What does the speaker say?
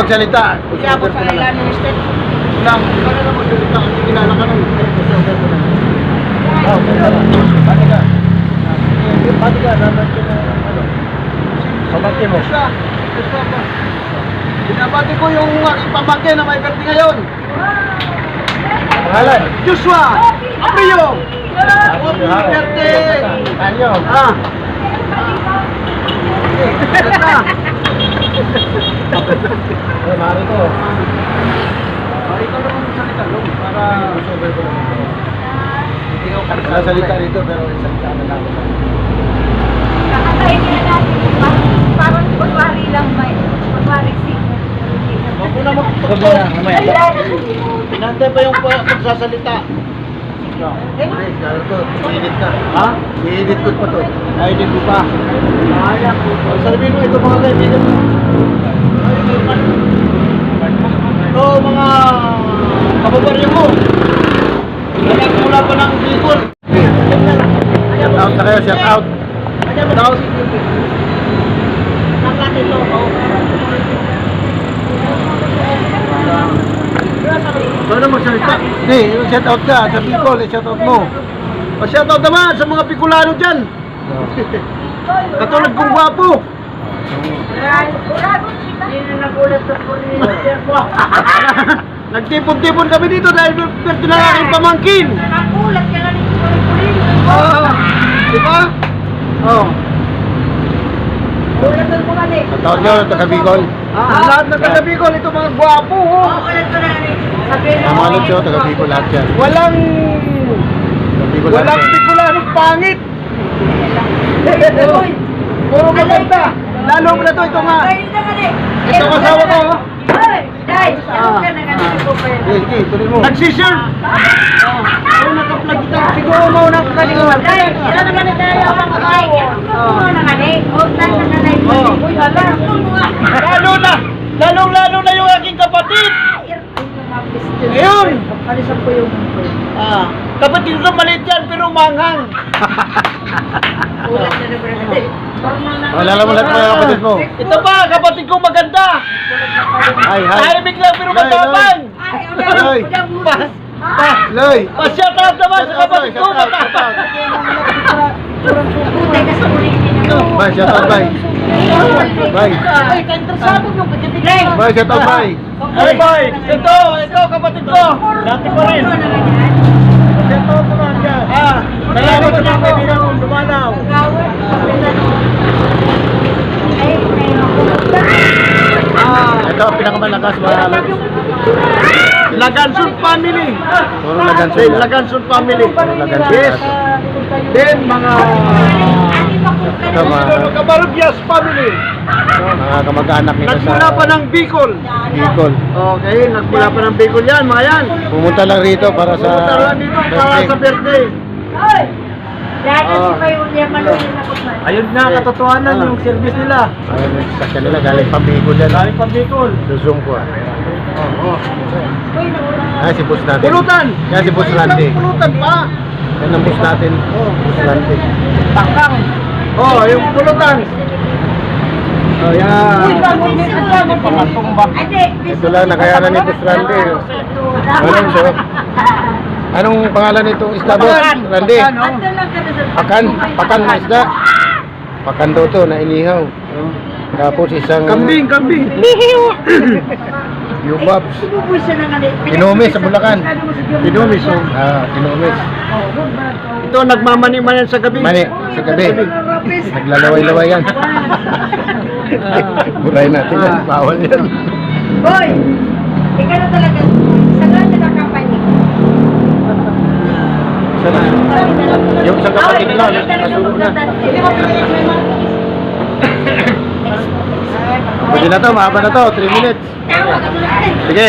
magsalita. Hindi ako sa kailan ng mister. Lang, para na magsalita kasi kilala ka nun. Pati ka. Pati ka, dapat ka na ano. Pamangkin mo. Binabati ko yung aking pamangkin na may birthday ngayon. Pangalan? Joshua! Apio! Happy birthday! Anyo? Ah! Ganda! Mari ko. Ikaw naman magsalita, no? Para sober ko naman. Hindi ako salita rito, pero salita na lang. Kakakain nila natin. Parang kunwari lang may. Kunwari Huwag mo na magpagpag. Pinantay pa yung pagsasalita. Ay, gano'n to. I-edit na. Ha? I-edit ko pa to. I-edit ko pa. Sabihin mo ito mga kaibigan mo. Ito mga kababaryo mo. Nagmula pa ng Bicol. Shout out na kayo, shout out. Shout out. Ano magsalita? Hindi, shout out ka sa Bicol, shout out mo. Shout out naman sa mga Bicolano dyan. Katulad kong gwapo. Nagtipon-tipon kami dito dahil pwede na aking pamangkin. Nakulat ka na nito. Di ba? Oo. Ulatan mo ka ni. Tawag nyo, taga-Bicol. Lahat ng taga-Bicol, ito mga gwapo. Ulat ko na ni. Sabihin Mga ano siya, taga-Bicol lahat yan. Walang Bicolanong pangit. Puro maganda. Lalo mo na to, ito nga. Ito ang asawa ko. Dai, ano ka na ganito po pa yan? Sige, tuloy mo. Nagsishare. Ano naka-plug ito? Siguro mo na kalingan. Dai, ilan na ganito tayo ang asawa? Ano na gani? Utan na nanay mo. Uy, ala. Lalo na yung aking kapatid. Ayun. Alisan ko yung Kapatid ko maliit yan, pero manghang. Ulat na na brother. Wala mo lahat mga kapatid mo. Ito pa, kapatid ko maganda. Ay, tahimik lang pero matapang. Loy. Loy. Pa-shout out naman sa kapatid ko, matapang. Putay ka sa ulit ninyo. Bye, shout out, bye. Bye. Ay, ka-interesado yung pagkibigay. Bye, shout out, bye. Ay, bye. Ito, kapatid ko. Dati pa rin. Shout out naman dyan. Salamat sa mga kaibigan mong dumanaw. Ito, pinakamalakas mga Lagansun family. Puro Lagansun. Lagansun family. Yes. Then mga Cabarubias family. Mga kamag-anak nila sa nagmula pa ng Bicol. Bicol. Okay, nagmula pa ng Bicol yan, mga yan. Pumunta lang rito para sa birthday. Ayun nga, katotohanan yung service nila. Ayun, sa kanila galing pa Bicol yan. Galing pa Bicol. Susong ko. Ay, si boss natin. Pulutan! Yan si boss Randy. Pulutan pa! Yan ang boss natin. Boss Randy. Takang! Yung pulutan. Yan. Ito lang, nakayanan ni boss Randy. Anong pangalan nitong isda, boss? Randy? Pakan na isda. Pakan daw to, na inihaw. Tapos isang kambing. Yubabs. Kinumis sa Bulacan. Kinumis. Kinumis. Ito nagmamani-manan sa gabi. Mani, sa gabi. Naglalaway-laway yan. Buray natin yan. Bawal yan. Boy! Ikaw na talaga. Saan na nakapani? Sana. Yung isang kapatid nila, nasunog na. Pwede na to, mahaba na to, 3 minutes. Sige.